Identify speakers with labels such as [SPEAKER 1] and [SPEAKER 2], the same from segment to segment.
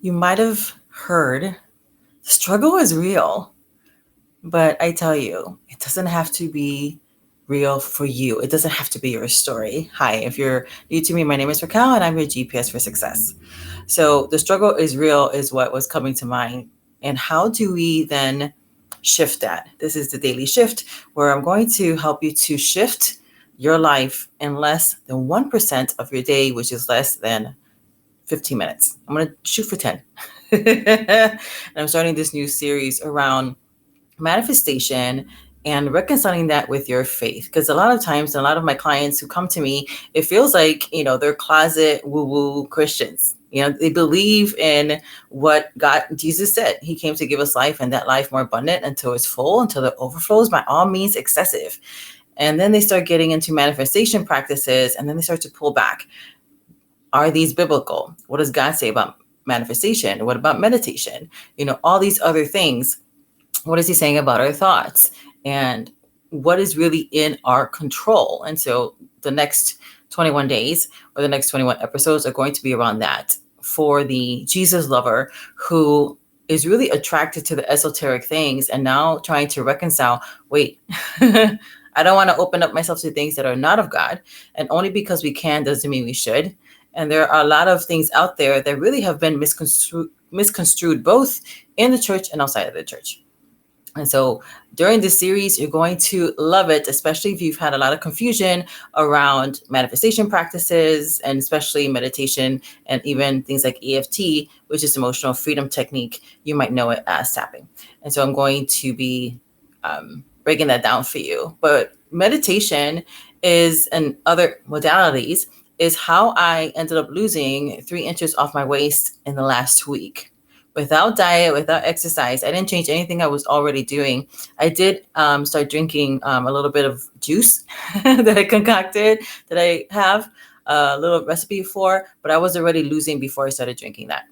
[SPEAKER 1] You might have heard the struggle is real, but I tell you, it doesn't have to be real for you. It doesn't have to be your story. Hi, if you're new to me, my name is Raquel and I'm your GPS for success. So, the struggle is real is what was coming to mind. And how do we then shift that? This is the daily shift where I'm going to help you to shift your life in less than 1% of your day, which is less than 15 minutes. I'm going to shoot for 10. And I'm starting this new series around manifestation and reconciling that with your faith. Because a lot of times, a lot of my clients who come to me, it feels like, they're closet woo-woo Christians. They believe in what Jesus said. He came to give us life and that life more abundant until it's full, until it overflows, by all means excessive. And then they start getting into manifestation practices and then they start to pull back. Are these biblical? What does God say about manifestation? What about meditation? All these other things. What is he saying about our thoughts? And what is really in our control? And so the next 21 days or the next 21 episodes are going to be around that for the Jesus lover who is really attracted to the esoteric things and now trying to reconcile, wait, I don't want to open up myself to things that are not of God. And only because we can doesn't mean we should. And there are a lot of things out there that really have been misconstrued both in the church and outside of the church. And so during this series, you're going to love it, especially if you've had a lot of confusion around manifestation practices and especially meditation and even things like EFT, which is emotional freedom technique. You might know it as tapping. And so I'm going to be breaking that down for you. But meditation and other modalities is how I ended up losing 3 inches off my waist in the last week. Without diet, without exercise. I didn't change anything I was already doing. I did start drinking a little bit of juice that I concocted, that I have a little recipe for, but I was already losing before I started drinking that.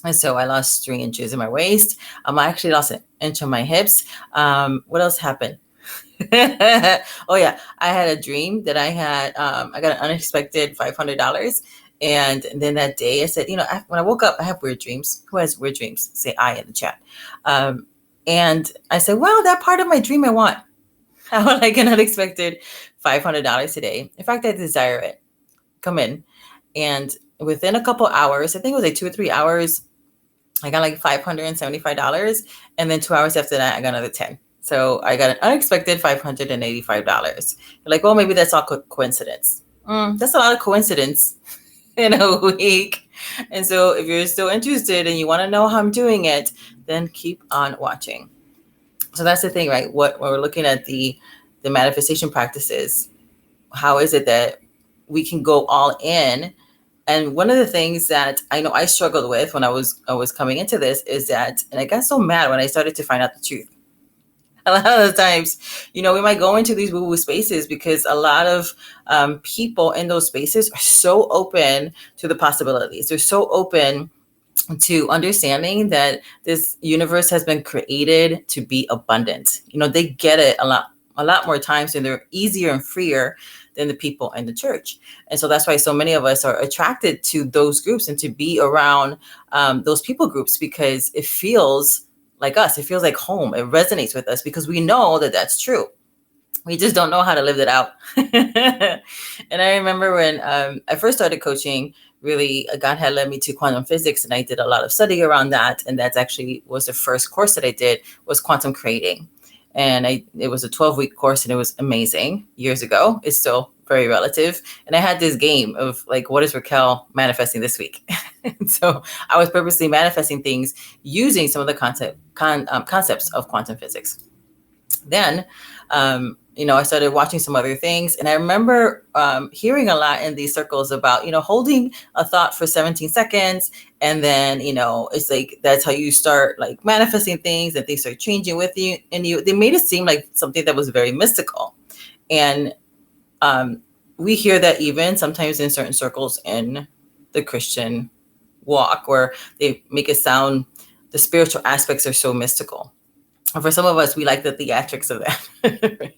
[SPEAKER 1] And so I lost 3 inches in my waist. I actually lost an inch on my hips. What else happened? Oh yeah, I had a dream that I got an unexpected $500. And then that day I said, when I woke up, I have weird dreams. Who has weird dreams? Say I in the chat. And I said, well, that part of my dream I want. I would like an unexpected $500 today. In fact, I desire it. Come in. And within a couple hours, I think it was like 2 or 3 hours, I got like $575. And then 2 hours after that, I got another 10. So I got an unexpected $585. You're like, well, maybe that's all coincidence. That's a lot of coincidence in a week. And so if you're still interested and you want to know how I'm doing it, then keep on watching. So that's the thing, right? When we're looking at the manifestation practices, how is it that we can go all in? And one of the things that I know I struggled with when I was coming into this is that, and I got so mad when I started to find out the truth. A lot of the times, we might go into these woo-woo spaces because a lot of people in those spaces are so open to the possibilities. They're so open to understanding that this universe has been created to be abundant. They get it a lot more times, and they're easier and freer than the people in the church. And so that's why so many of us are attracted to those groups and to be around those people groups, because it feels like us. It feels like home. It resonates with us because we know that that's true. We just don't know how to live it out. And I remember when I first started coaching, really, God had led me to quantum physics, and I did a lot of study around that. And that's actually was the first course that I did, was quantum creating. And it was a 12-week course, and it was amazing years ago. It's still very relative. And I had this game of like, what is Raquel manifesting this week? And so I was purposely manifesting things using some of the concepts of quantum physics. Then, I started watching some other things, and I remember hearing a lot in these circles about, holding a thought for 17 seconds. And then, it's like, that's how you start like manifesting things, and things start changing with you. And they made it seem like something that was very mystical. And we hear that even sometimes in certain circles in the Christian walk, where they make it sound, the spiritual aspects are so mystical. And for some of us, we like the theatrics of that.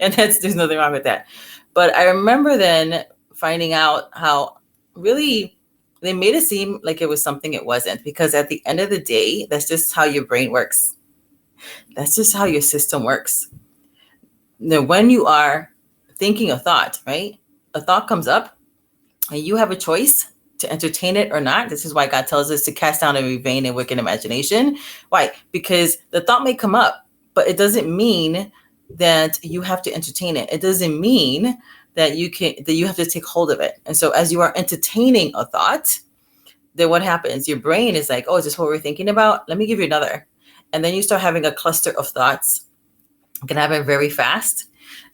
[SPEAKER 1] And there's nothing wrong with that. But I remember then finding out how really They made it seem like it was something it wasn't, because at the end of the day, that's just how your brain works. That's just how your system works. Now, when you are thinking a thought, right? A thought comes up and you have a choice to entertain it or not. This is why God tells us to cast down every vain and wicked imagination. Why? Because the thought may come up, but it doesn't mean that you have to entertain it. It doesn't mean that you have to take hold of it. And so as you are entertaining a thought, then what happens? Your brain is like, oh, is this what we're thinking about? Let me give you another. And then you start having a cluster of thoughts. It can happen very fast.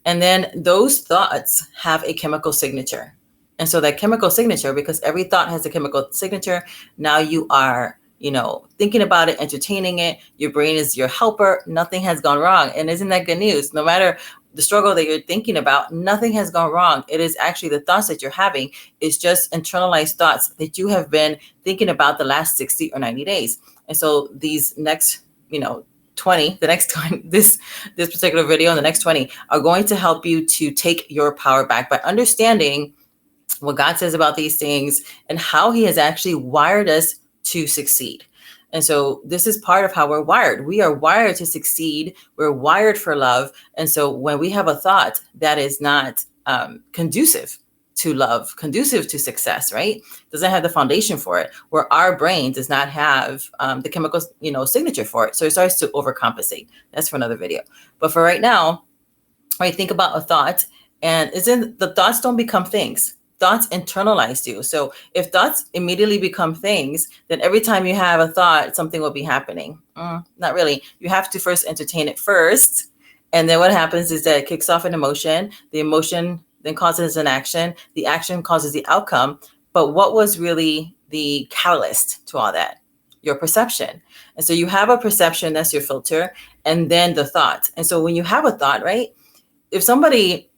[SPEAKER 1] And then those thoughts have a chemical signature. And so that chemical signature, because every thought has a chemical signature, now you are, thinking about it, entertaining it. Your brain is your helper. Nothing has gone wrong. And isn't that good news? No matter the struggle that you're thinking about, nothing has gone wrong. It is actually the thoughts that you're having is just internalized thoughts that you have been thinking about the last 60 or 90 days. And so these next, 20, the next 20, this particular video and the next 20 are going to help you to take your power back by understanding what God says about these things and how he has actually wired us to succeed. And so this is part of how we're wired. We are wired to succeed. We're wired for love. And so when we have a thought that is not conducive to love, conducive to success, right? Doesn't have the foundation for it, where our brain does not have the chemical, signature for it. So it starts to overcompensate. That's for another video. But for right now, right, think about a thought, and the thoughts don't become things. Thoughts internalize you. So if thoughts immediately become things, then every time you have a thought, something will be happening. Not really. You have to first entertain it first. And then what happens is that it kicks off an emotion. The emotion then causes an action. The action causes the outcome. But what was really the catalyst to all that? Your perception. And so you have a perception, that's your filter, and then the thought. And so when you have a thought, right? If somebody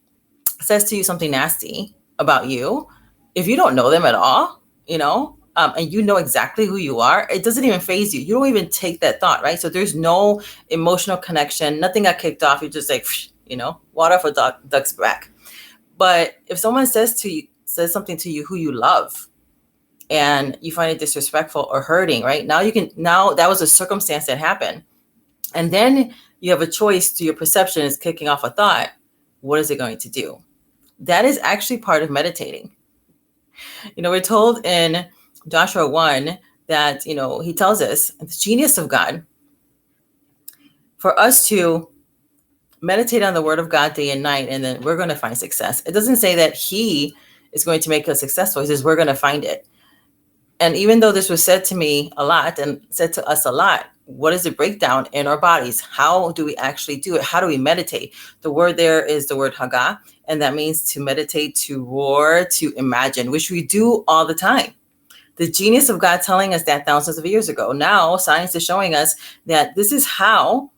[SPEAKER 1] says to you something nasty about you, if you don't know them at all, and you know exactly who you are, it doesn't even faze you. You don't even take that thought, right? So there's no emotional connection. Nothing got kicked off. You're just like, water for duck's back. But if someone says something to you who you love, and you find it disrespectful or hurting, right? Now that was a circumstance that happened. And then you have a choice to your perception is kicking off a thought. What is it going to do? That is actually part of meditating. We're told in Joshua 1 that, he tells us, the genius of God, for us to meditate on the word of God day and night, and then we're going to find success. It doesn't say that he is going to make us successful. He says we're going to find it. And even though this was said to me a lot and said to us a lot, what is the breakdown in our bodies? How do we actually do it? How do we meditate? The word there is the word haga, and that means to meditate, to roar, to imagine, which we do all the time. The genius of God telling us that thousands of years ago. Now science is showing us that this is how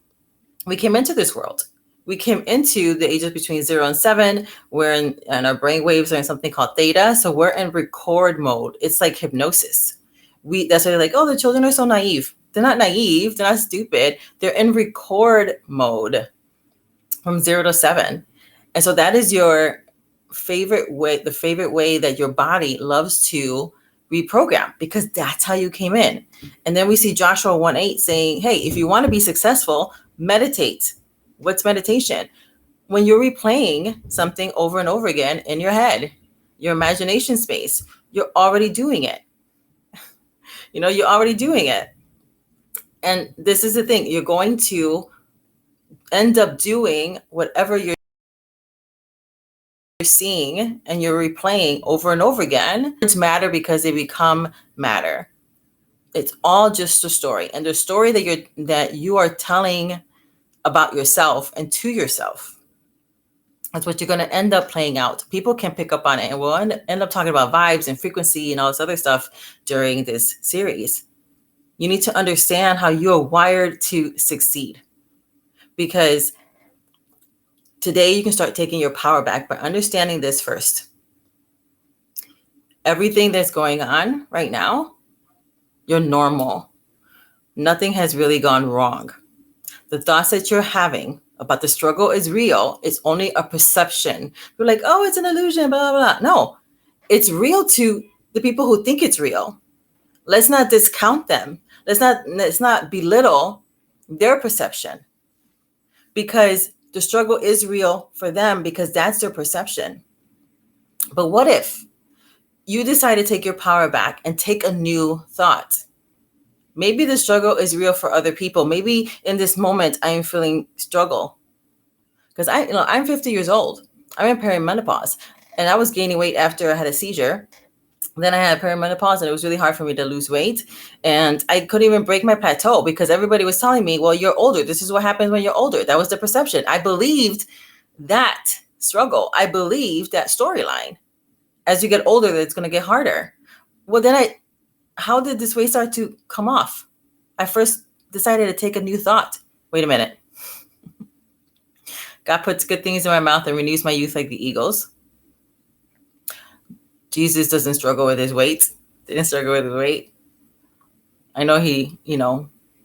[SPEAKER 1] we came into this world. We came into the ages between 0 and 7. And our brain waves are in something called theta. So we're in record mode. It's like hypnosis. That's why they're like, oh, the children are so naive. They're not naive. They're not stupid. They're in record mode from 0 to 7. And so that is your favorite way, the favorite way that your body loves to reprogram, because that's how you came in. And then we see Joshua 1:8 saying, hey, if you want to be successful, meditate. What's meditation? When you're replaying something over and over again in your head, your imagination space, you're already doing it. You're already doing it. And this is the thing, you're going to end up doing whatever you're seeing and you're replaying over and over again. It's matter because they become matter. It's all just a story. And the story that you are telling about yourself and to yourself, that's what you're going to end up playing out. People can pick up on it, and we'll end up talking about vibes and frequency and all this other stuff during this series. You need to understand how you are wired to succeed, because today you can start taking your power back by understanding this first. Everything that's going on right now, you're normal. Nothing has really gone wrong. The thoughts that you're having about the struggle is real. It's only a perception. You're like, oh, it's an illusion, blah, blah, blah. No, it's real to the people who think it's real. Let's not discount them. Let's not belittle their perception, because the struggle is real for them because that's their perception. But what if you decide to take your power back and take a new thought? Maybe the struggle is real for other people. Maybe in this moment I am feeling struggle because I'm 50 years old. I'm in perimenopause, and I was gaining weight after I had a seizure. Then I had perimenopause, and it was really hard for me to lose weight. And I couldn't even break my plateau because everybody was telling me, well, you're older. This is what happens when you're older. That was the perception. I believed that struggle. I believed that storyline. As you get older, it's going to get harder. Well, then how did this weight start to come off? I first decided to take a new thought. Wait a minute. God puts good things in my mouth and renews my youth like the eagles. Jesus doesn't struggle with his weight. Didn't struggle with his weight. I know he,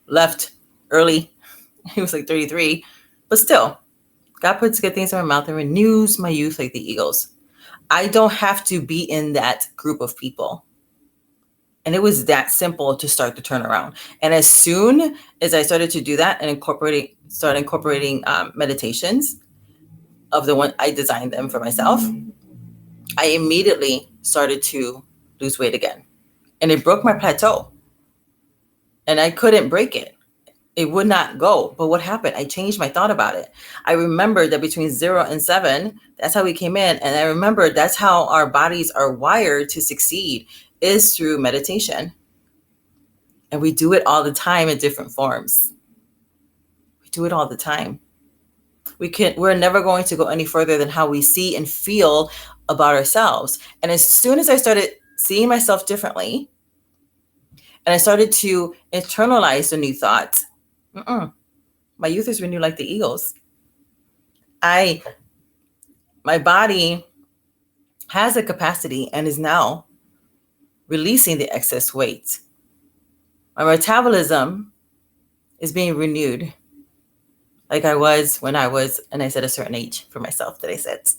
[SPEAKER 1] left early. He was like 33. But still, God puts good things in my mouth and renews my youth like the eagles. I don't have to be in that group of people. And it was that simple to start the turnaround. And as soon as I started to do that and started incorporating meditations of the one I designed them for myself, I immediately started to lose weight again. And it broke my plateau. And I couldn't break it. It would not go. But what happened? I changed my thought about it. I remembered that between 0 and 7, that's how we came in. And I remembered that's how our bodies are wired to succeed, is through meditation. And we do it all the time in different forms. We do it all the time. We're never going to go any further than how we see and feel about ourselves. And as soon as I started seeing myself differently, and I started to internalize the new thoughts, my youth is renewed like the eagles. My body has a capacity and is now releasing the excess weight. My metabolism is being renewed like I was when I was, and I said a certain age for myself that I set.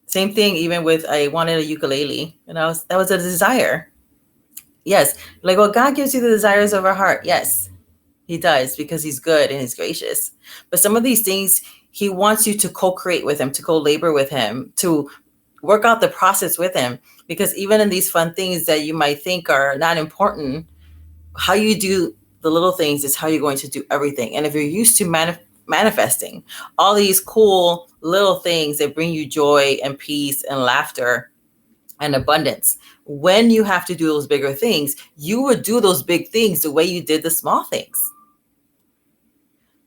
[SPEAKER 1] Same thing, even with, I wanted a ukulele, and that was a desire. Yes. Like, well, God gives you the desires of our heart. Yes, he does, because he's good and he's gracious. But some of these things, he wants you to co-create with him, to co-labor with him, to work out the process with him. Because even in these fun things that you might think are not important, how you do the little things is how you're going to do everything. And if you're used to manifesting all these cool little things that bring you joy and peace and laughter and abundance, when you have to do those bigger things, you would do those big things the way you did the small things.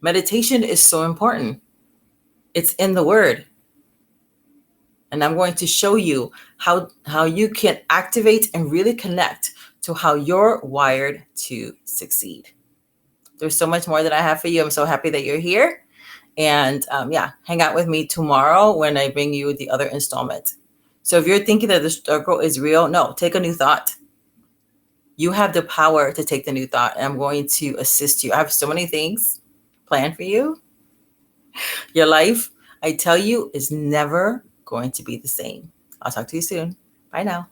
[SPEAKER 1] Meditation is so important. It's in the word. And I'm going to show you how you can activate and really connect to how you're wired to succeed. There's so much more that I have for you. I'm so happy that you're here. And hang out with me tomorrow when I bring you the other installment. So if you're thinking that the struggle is real, no, take a new thought. You have the power to take the new thought, and I'm going to assist you. I have so many things planned for you. Your life, I tell you, is never going to be the same. I'll talk to you soon. Bye now.